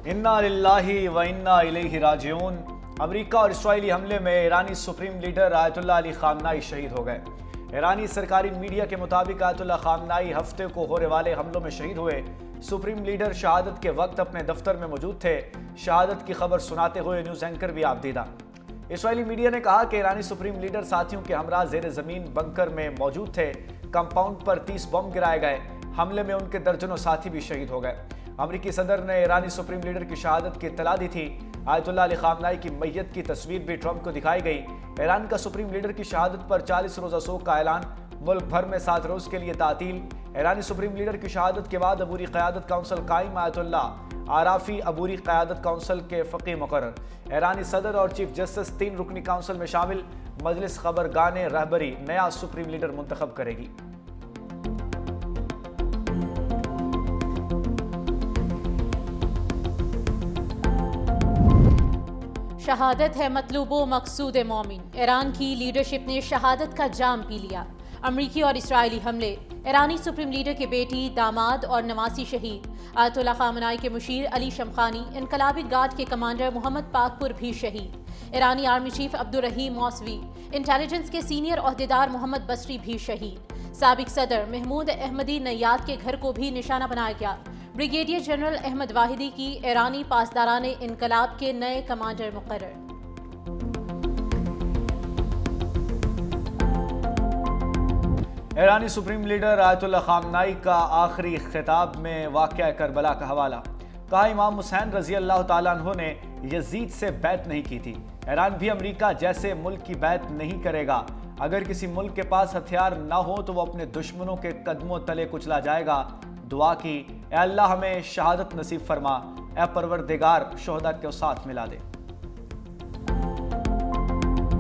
انا للہ و انا الیہ راجعون۔ امریکہ اور اسرائیلی حملے میں ایرانی سپریم لیڈر آیت اللہ علی خامنائی شہید ہو گئے۔ ایرانی سرکاری میڈیا کے مطابق آیت اللہ خامنائی ہفتے کو ہونے والے حملوں میں شہید ہوئے۔ سپریم لیڈر شہادت کے وقت اپنے دفتر میں موجود تھے۔ شہادت کی خبر سناتے ہوئے نیوز اینکر بھی آپ دیدہ۔ اسرائیلی میڈیا نے کہا کہ ایرانی سپریم لیڈر ساتھیوں کے ہمراہ زیر زمین بنکر میں موجود تھے۔ کمپاؤنڈ پر 30 بم گرائے گئے۔ حملے میں ان کے درجنوں ساتھی بھی شہید ہو گئے۔ امریکی صدر نے ایرانی سپریم لیڈر کی شہادت کی اطلاع دی تھی۔ آیت اللہ علی خامنائی کی میت کی تصویر بھی ٹرمپ کو دکھائی گئی۔ ایران کا سپریم لیڈر کی شہادت پر 40 روزہ سوگ کا اعلان، ملک بھر میں 7 روز کے لیے تعطیل۔ ایرانی سپریم لیڈر کی شہادت کے بعد عبوری قیادت کونسل قائم، آیت اللہ عرافی عبوری قیادت کونسل کے فقی مقرر۔ ایرانی صدر اور چیف جسٹس 3 رکنی کونسل میں شامل۔ مجلس خبرگان رہبری نیا سپریم لیڈر منتخب کرے گی۔ شہادت ہے مطلوب و مقصود مومن۔ ایران کی لیڈرشپ نے شہادت کا جام پی لیا۔ امریکی اور اسرائیلی حملے، ایرانی سپریم لیڈر کی بیٹی، داماد اور نواسی شہید۔ آیت اللہ خامنائی کے مشیر علی شمخانی، انقلابی گارڈ کے کمانڈر محمد پاکپور بھی شہید۔ ایرانی army chief Abdul Rahim Moosavi, intelligence کے سینئر عہدیدار محمد بصری بھی شہید۔ سابق صدر محمود احمدی نیاد کے گھر کو بھی نشانہ بنایا گیا۔ بریگیڈیئر جنرل احمد واحدی کی ایرانی پاسداران انقلاب کے نئے کمانڈر مقرر۔ ایرانی سپریم لیڈر آیت اللہ خامنائی کا آخری خطاب میں واقعہ کربلا کا حوالہ۔ کہا امام حسین رضی اللہ تعالیٰ عنہ نے یزید سے بیعت نہیں کی تھی۔ ایران بھی امریکہ جیسے ملک کی بیعت نہیں کرے گا۔ اگر کسی ملک کے پاس ہتھیار نہ ہو تو وہ اپنے دشمنوں کے قدموں تلے کچلا جائے گا۔ دعا کی، اے اللہ ہمیں شہادت نصیب فرما، اے پروردگار شہداء کو ساتھ ملا دے۔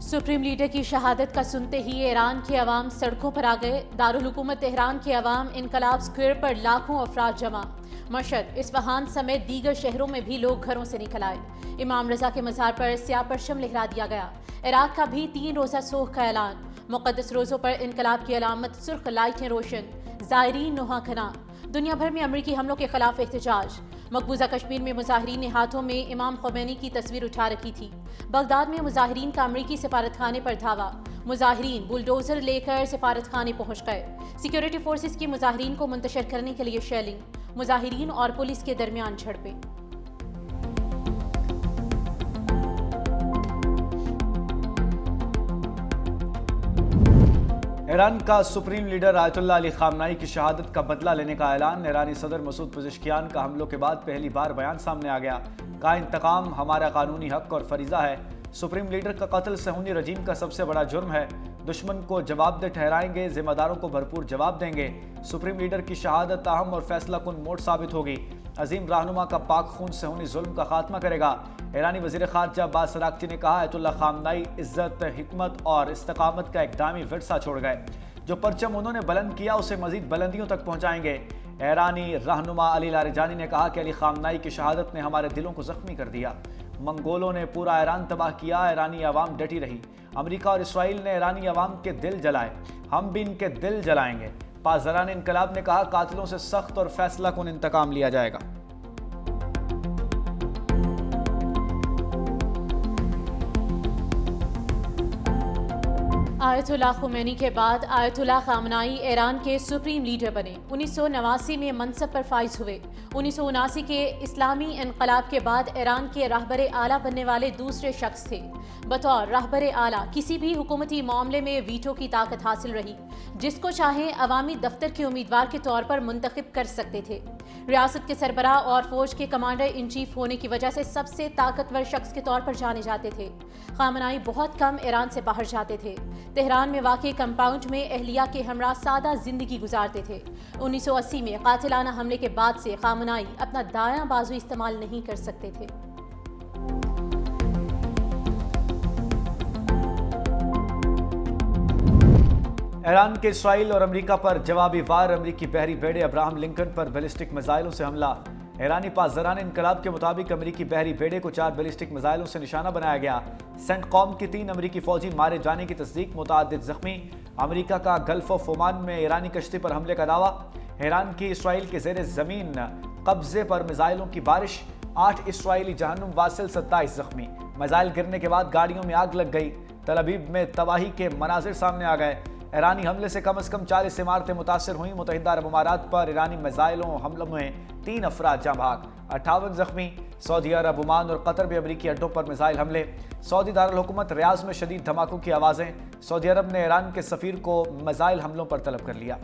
سپریم لیڈر کی شہادت کا سنتے ہی ایران کے عوام سڑکوں پر آ گئے۔ دارالحکومت تہران کے عوام انقلاب اسکوائر پر لاکھوں افراد جمع۔ مشہد، اصفہان سمیت دیگر شہروں میں بھی لوگ گھروں سے نکل آئے۔ امام رضا کے مزار پر سیاہ پرچم لہرا دیا گیا۔ عراق کا بھی 3 روزہ سوگ کا اعلان۔ مقدس روزوں پر انقلاب کی علامت سرخ لائٹیں روشن، زائرین نوحہ کھنا۔ دنیا بھر میں امریکی حملوں کے خلاف احتجاج۔ مقبوضہ کشمیر میں مظاہرین نے ہاتھوں میں امام خمینی کی تصویر اٹھا رکھی تھی۔ بغداد میں مظاہرین کا امریکی سفارتخانے پر دھاوا۔ مظاہرین بلڈوزر لے کر سفارتخانے پہنچ گئے۔ سیکیورٹی فورسز کی مظاہرین کو منتشر کرنے کے لیے شیلنگ۔ مظاہرین اور پولیس کے درمیان جھڑپیں۔ ایران کا سپریم لیڈر آیت اللہ علی خامنائی کی شہادت کا بدلہ لینے کا اعلان۔ ایرانی صدر مسعود پزشکیان کا حملوں کے بعد پہلی بار بیان سامنے آ گیا۔ کہا انتقام ہمارا قانونی حق اور فریضہ ہے۔ سپریم لیڈر کا قتل صہیونی رجیم کا سب سے بڑا جرم ہے۔ دشمن کو جواب دہ ٹھہرائیں گے، ذمہ داروں کو بھرپور جواب دیں گے۔ سپریم لیڈر کی شہادت اہم اور فیصلہ کن موڑ ثابت ہوگی۔ عظیم رہنما کا پاک خون صہیونی ظلم کا خاتمہ کرے گا۔ ایرانی وزیر خارجہ عباس اراغچی نے کہا آیت اللہ خامنائی عزت، حکمت اور استقامت کا ایک دائمی ورثہ چھوڑ گئے۔ جو پرچم انہوں نے بلند کیا اسے مزید بلندیوں تک پہنچائیں گے۔ ایرانی رہنما علی لاریجانی نے کہا کہ علی خامنائی کی شہادت نے ہمارے دلوں کو زخمی کر دیا۔ منگولوں نے پورا ایران تباہ کیا، ایرانی عوام ڈٹی رہی۔ امریکہ اور اسرائیل نے ایرانی عوام کے دل جلائے، ہم بھی ان کے دل جلائیں گے۔ پاسداران انقلاب نے کہا قاتلوں سے سخت اور فیصلہ کن انتقام لیا جائے گا۔ آیت اللہ خمینی کے بعد آیت اللہ خامنائی ایران کے سپریم لیڈر بنے۔ 1989 میں منصب پر فائز ہوئے۔ 1979 کے اسلامی انقلاب کے بعد ایران کے رہبر اعلیٰ بننے والے دوسرے شخص تھے۔ بطور رہبر اعلیٰ کسی بھی حکومتی معاملے میں ویٹو کی طاقت حاصل رہی۔ جس کو چاہیں عوامی دفتر کے امیدوار کے طور پر منتخب کر سکتے تھے۔ ریاست کے سربراہ اور فوج کے کمانڈر ان چیف ہونے کی وجہ سے سب سے طاقتور شخص کے طور پر جانے جاتے تھے۔ خامنائی بہت کم ایران سے باہر جاتے تھے۔ تہران میں واقع کمپاؤنڈ میں اہلیہ کے ہمراہ سادہ زندگی گزارتے تھے۔ 1980 میں قاتلانہ حملے کے بعد سے خامنائی اپنا دایاں بازو استعمال نہیں کر سکتے تھے۔ ایران کے اسرائیل اور امریکہ پر جوابی وار۔ امریکی بحری بیڑے ابراہم لنکن پر بیلسٹک میزائلوں سے حملہ۔ ایرانی پاسداران انقلاب کے مطابق امریکی بحری بیڑے کو 4 بیلسٹک میزائلوں سے نشانہ بنایا گیا۔ سینٹ قوم کی 3 امریکی فوجی مارے جانے کی تصدیق، متعدد زخمی۔ امریکہ کا گلف آف عمان میں ایرانی کشتی پر حملے کا دعویٰ۔ ایران کی اسرائیل کے زیر زمین قبضے پر میزائلوں کی بارش۔ 8 اسرائیلی جہنم واصل 27 زخمی، میزائل گرنے کے بعد گاڑیوں میں آگ لگ گئی، تل ابیب میں تباہی کے مناظر سامنے آ گئے، ایرانی حملے سے کم از کم 40 عمارتیں متاثر ہوئیں، متحدہ عرب امارات پر ایرانی میزائلوں حملوں میں 3 افراد جاں بحق، 58 زخمی، سعودی عرب، عمان اور قطر بھی امریکی اڈوں پر میزائل حملے، سعودی دارالحکومت ریاض میں شدید دھماکوں کی آوازیں، سعودی عرب نے ایران کے سفیر کو میزائل حملوں پر طلب کر لیا۔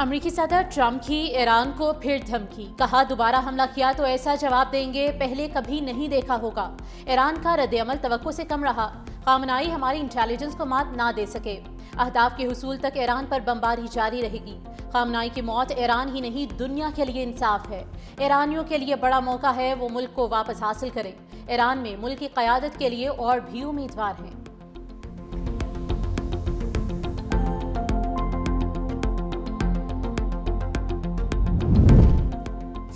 امریکی صدر ٹرمپ کی ایران کو پھر دھمکی، کہا دوبارہ حملہ کیا تو ایسا جواب دیں گے پہلے کبھی نہیں دیکھا ہوگا۔ ایران کا رد عمل توقع سے کم رہا، خامنائی ہماری انٹیلیجنس کو مات نہ دے سکے، اہداف کے حصول تک ایران پر بمباری جاری رہے گی۔ خامنائی کی موت ایران ہی نہیں دنیا کے لیے انصاف ہے، ایرانیوں کے لیے بڑا موقع ہے وہ ملک کو واپس حاصل کریں۔ ایران میں ملک کی قیادت کے لیے اور بھی امیدوار ہیں۔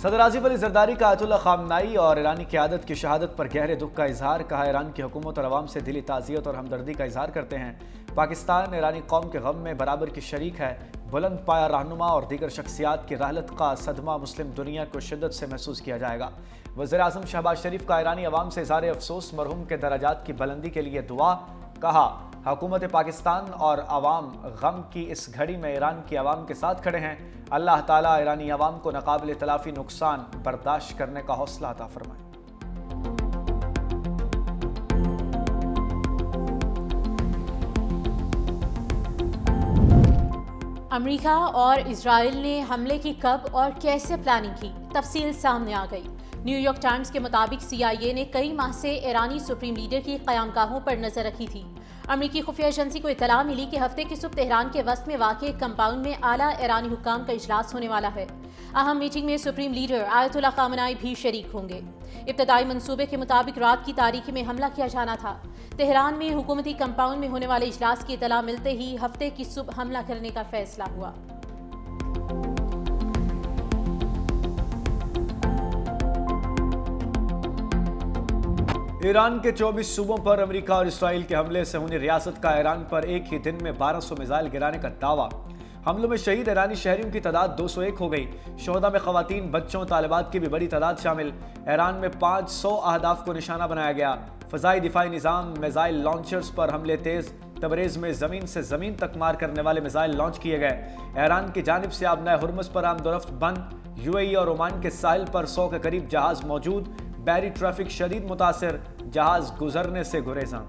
صدر آصف علی زرداری کا آیت اللہ خامنائی اور ایرانی قیادت کی شہادت پر گہرے دکھ کا اظہار، کہا ایران کی حکومت اور عوام سے دلی تعزیت اور ہمدردی کا اظہار کرتے ہیں، پاکستان ایرانی قوم کے غم میں برابر کی شریک ہے، بلند پایہ رہنما اور دیگر شخصیات کی رحلت کا صدمہ مسلم دنیا کو شدت سے محسوس کیا جائے گا۔ وزیر اعظم شہباز شریف کا ایرانی عوام سے اظہار افسوس، مرحوم کے درجات کی بلندی کے لیے دعا، کہا حکومت پاکستان اور عوام غم کی اس گھڑی میں ایران کی عوام کے ساتھ کھڑے ہیں، اللہ تعالیٰ ایرانی عوام کو ناقابل تلافی نقصان برداشت کرنے کا حوصلہ عطا فرمائے۔ امریکہ اور اسرائیل نے حملے کی کب اور کیسے پلاننگ کی، تفصیل سامنے آ گئی۔ نیو یارک ٹائمز کے مطابق CIA نے کئی ماہ سے ایرانی سپریم لیڈر کی قیام گاہوں پر نظر رکھی تھی۔ امریکی خفیہ ایجنسی کو اطلاع ملی کہ ہفتے کی صبح تہران کے وسط میں واقع ایک کمپاؤنڈ میں اعلیٰ ایرانی حکام کا اجلاس ہونے والا ہے۔ اہم میٹنگ میں سپریم لیڈر آیت اللہ خامنائی بھی شریک ہوں گے۔ ابتدائی منصوبے کے مطابق رات کی تاریکی میں حملہ کیا جانا تھا۔ تہران میں حکومتی کمپاؤنڈ میں ہونے والے اجلاس کی اطلاع ملتے ہی ہفتے کی صبح حملہ کرنے کا فیصلہ ہوا۔ ایران کے 24 صوبوں پر امریکہ اور اسرائیل کے حملے سے ہونے ریاست کا ایران پر ایک ہی دن میں 1200 میزائل گرانے کا دعویٰ۔ حملوں میں شہید ایرانی شہریوں کی تعداد 201 ہو گئی، شہداء میں خواتین، بچوں، طالبات کی بھی بڑی تعداد شامل۔ ایران میں 500 اہداف کو نشانہ بنایا گیا۔ فضائی دفاعی نظام میزائل لانچرز پر حملے تیز، تبریز میں زمین سے زمین تک مار کرنے والے میزائل لانچ کیے گئے۔ ایران کی جانب سے آبنائے ہرمز پر آمد و رفت بند، UAE اور عمان کے ساحل پر 100 کے قریب جہاز موجود، بحری ٹریفک شدید متاثر، جہاز گزرنے سے گریزاں۔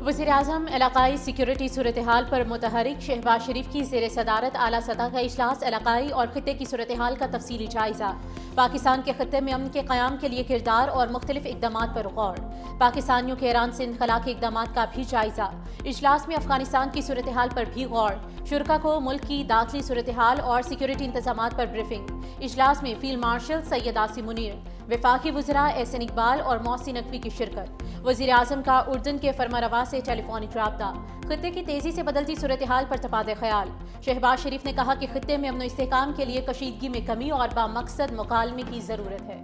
وزیر اعظم علاقائی سیکیورٹی صورتحال پر متحرک شہباز شریف کی زیر صدارت اعلیٰ سطح کا اجلاس، علاقائی اور خطے کی صورتحال کا تفصیلی جائزہ، پاکستان کے خطے میں امن کے قیام کے لیے کردار اور مختلف اقدامات پر غور، پاکستانیوں کے ایران سے انخلاء کے اقدامات کا بھی جائزہ۔ اجلاس میں افغانستان کی صورتحال پر بھی غور، شرکاء کو ملک کی داخلی صورتحال اور سیکیورٹی انتظامات پر بریفنگ۔ اجلاس میں فیلڈ مارشل سید عاصم منیر، وفاقی وزراء احسن اقبال اور محسن نقوی کی شرکت۔ وزیر اعظم کا اردن کے فرمانروا سے ٹیلی فونک رابطہ، خطے کی تیزی سے بدلتی صورتحال پر تبادلہ خیال۔ شہباز شریف نے کہا کہ خطے میں امن و استحکام کے لیے کشیدگی میں کمی اور بامقصد مکالمے کی ضرورت ہے۔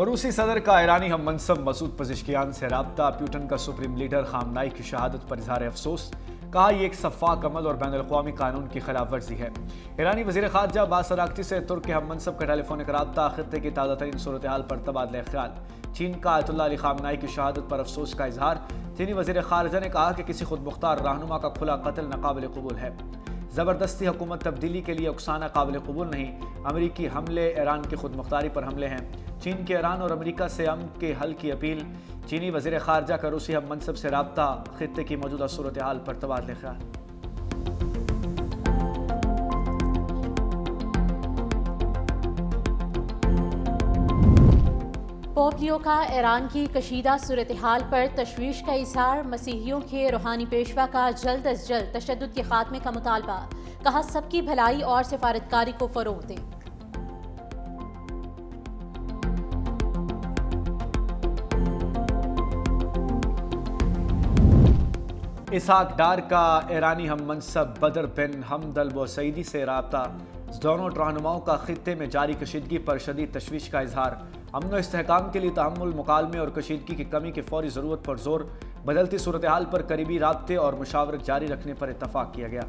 روسی صدر کا ایرانی ہم منصب مسعود پزشکیان سے رابطہ، پیوٹن کا سپریم لیڈر خامنائی کی شہادت پر اظہار افسوس، کہا یہ ایک شفاف عمل اور بین الاقوامی قانون کی خلاف ورزی ہے۔ ایرانی وزیر خارجہ عباس اراغچی سے ترک کے ہم منصب کا ٹیلی فونک رابطہ، خطے کی تازہ ترین صورتحال پر تبادلہ خیال۔ چین کا آیت اللہ علی خامنائی کی شہادت پر افسوس کا اظہار، چینی وزیر خارجہ نے کہا کہ کسی خود مختار رہنما کا کھلا قتل ناقابل قبول ہے، زبردستی حکومت تبدیلی کے لیے اکسانا قابل قبول نہیں۔ امریکی حملے ایران کی خود مختاری پر حملے ہیں۔ چین کے ایران اور امریکہ سے امن کے حل کی اپیل، چینی وزیر خارجہ کا روسی ہم منصب سے رابطہ، خطے کی موجودہ صورتحال پر تبادلہ خیال۔ پوپ لیو کا ایران کی کشیدہ صورتحال پر تشویش کا اظہار، مسیحیوں کے روحانی پیشوا کا جلد از جلد تشدد کے خاتمے کا مطالبہ، کہا سب کی بھلائی اور سفارتکاری کو فروغ دیں۔ اسحاق ڈار کا ایرانی ہم منصب بدر بن حمد البوسیدی سے رابطہ، دونوں رہنماؤں کا خطے میں جاری کشیدگی پر شدید تشویش کا اظہار، امن و استحکام کے لیے تحمل، مکالمے اور کشیدگی کی کمی کی فوری ضرورت پر زور، بدلتی صورتحال پر قریبی رابطے اور مشاورت جاری رکھنے پر اتفاق کیا گیا۔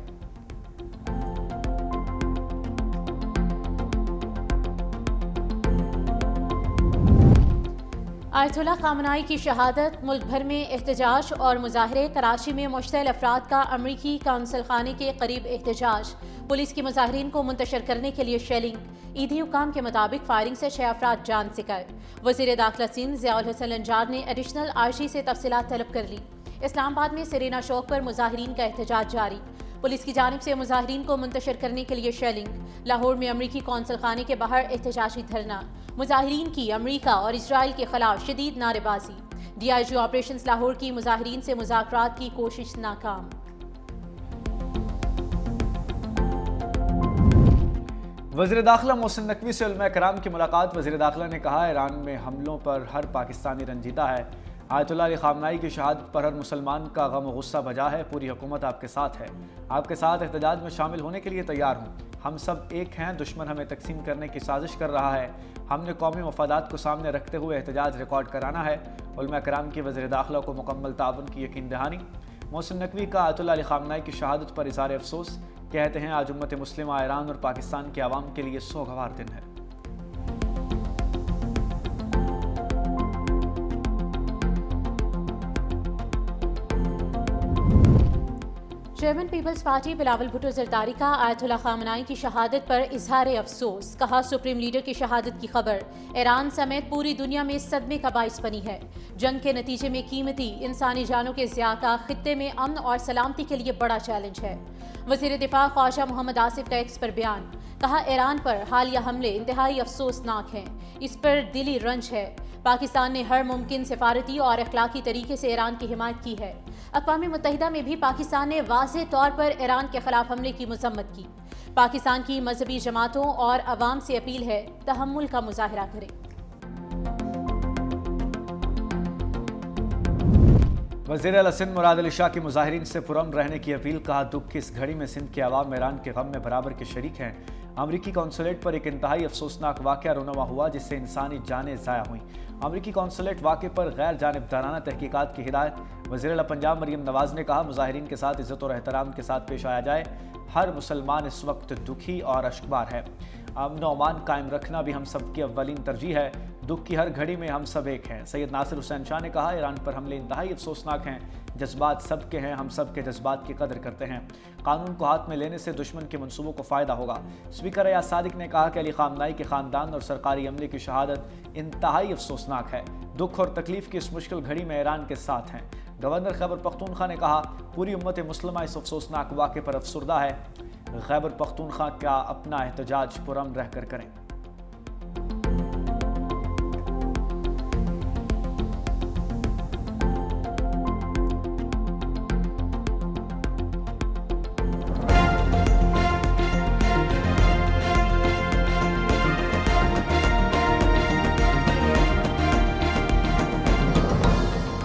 آیت اللہ خامنائی کی شہادت، ملک بھر میں احتجاج اور مظاہرے، کراچی میں مشتعل افراد کا امریکی قونصل خانے کے قریب احتجاج، پولیس کی مظاہرین کو منتشر کرنے کے لیے شیلنگ، عیدی حکام کے مطابق فائرنگ سے 6 افراد جان سے گئے۔ وزیر داخلہ سندھ ضیاء الحسن النجار نے ایڈیشنل آئی سے تفصیلات طلب کر لی۔ اسلام آباد میں سرینا چوک پر مظاہرین کا احتجاج جاری، پولیس کی جانب سے مظاہرین کو منتشر کرنے کے لیے شیلنگ، لاہور میں امریکی قونصل خانے کے باہر احتجاجی دھرنا، مظاہرین کی امریکہ اور اسرائیل کے خلاف شدید نعرے بازی، ڈی آئی جی آپریشنز لاہور کی مظاہرین سے مذاکرات کی کوشش ناکام۔ وزیر داخلہ محسن نقوی سے علماء کرام کی ملاقات، وزیر داخلہ نے کہا ایران میں حملوں پر ہر پاکستانی رنجیدہ ہے، آیت اللہ علی خامنائی کی شہادت پر ہر مسلمان کا غم و غصہ بجا ہے، پوری حکومت آپ کے ساتھ ہے، آپ کے ساتھ احتجاج میں شامل ہونے کے لیے تیار ہوں، ہم سب ایک ہیں، دشمن ہمیں تقسیم کرنے کی سازش کر رہا ہے، ہم نے قومی مفادات کو سامنے رکھتے ہوئے احتجاج ریکارڈ کرانا ہے، علماء کرام کی وزیر داخلہ کو مکمل تعاون کی یقین دہانی۔ محسن نقوی کا آیت اللہ علی خامنائی کی شہادت پر اظہار افسوس، کہتے ہیں آج امت مسلمہ ایران اور پاکستان کے عوام کے لیے سوگوار دن ہے۔ چیئرمین پیپلز پارٹی بلاول بھٹو زرداری کا آیت اللہ خامنائی کی شہادت پر اظہار افسوس، کہا سپریم لیڈر کی شہادت کی خبر ایران سمیت پوری دنیا میں صدمے کا باعث بنی ہے، جنگ کے نتیجے میں قیمتی انسانی جانوں کے ضیاع کا خطے میں امن اور سلامتی کے لیے بڑا چیلنج ہے۔ وزیر دفاع خواجہ محمد آصف کا ایکس پر بیان، کہا ایران پر حالیہ حملے انتہائی افسوسناک ہیں، اس پر دلی رنج ہے، پاکستان نے ہر ممکن سفارتی اور اخلاقی طریقے سے ایران کی حمایت کی ہے۔ اقوام متحدہ میں بھی پاکستان نے واضح طور پر ایران کے خلاف حملے کی مذمت کی۔ پاکستان کی مذہبی جماعتوں اور عوام سے اپیل ہے تحمل کا مظاہرہ کریں۔ وزیر اعلیٰ سندھ مراد علی شاہ کی مظاہرین سے پرامن رہنے کی اپیل، کہا دکھ کی اس گھڑی میں سندھ کے عوام ایران کے غم میں برابر کے شریک ہیں۔ امریکی قونصلیٹ پر ایک انتہائی افسوسناک واقعہ رونما ہوا جس سے انسانی جانیں ضائع ہوئیں۔ امریکی قونصلیٹ واقعے پر غیر جانبدارانہ تحقیقات کی ہدایت، وزیر اعلیٰ پنجاب مریم نواز نے کہا مظاہرین کے ساتھ عزت اور احترام کے ساتھ پیش آیا جائے، ہر مسلمان اس وقت دکھی اور اشکبار ہے، امن و امان قائم رکھنا بھی ہم سب کی اولین ترجیح ہے، دکھ کی ہر گھڑی میں ہم سب ایک ہیں۔ سید ناصر حسین شاہ نے کہا ایران پر حملے انتہائی افسوسناک ہیں، جذبات سب کے ہیں، ہم سب کے جذبات کی قدر کرتے ہیں، قانون کو ہاتھ میں لینے سے دشمن کے منصوبوں کو فائدہ ہوگا۔ اسپیکر ایاز صادق نے کہا کہ علی خامنائی کے خاندان اور سرکاری عملے کی شہادت انتہائی افسوسناک ہے، دکھ اور تکلیف کی اس مشکل گھڑی میں ایران کے ساتھ ہیں۔ گورنر خیبر پختونخوا نے کہا پوری امت مسلمہ اس افسوسناک واقعے پر افسردہ ہے، خیبر پختونخوا کا اپنا احتجاج پرامن رہ کر کریں۔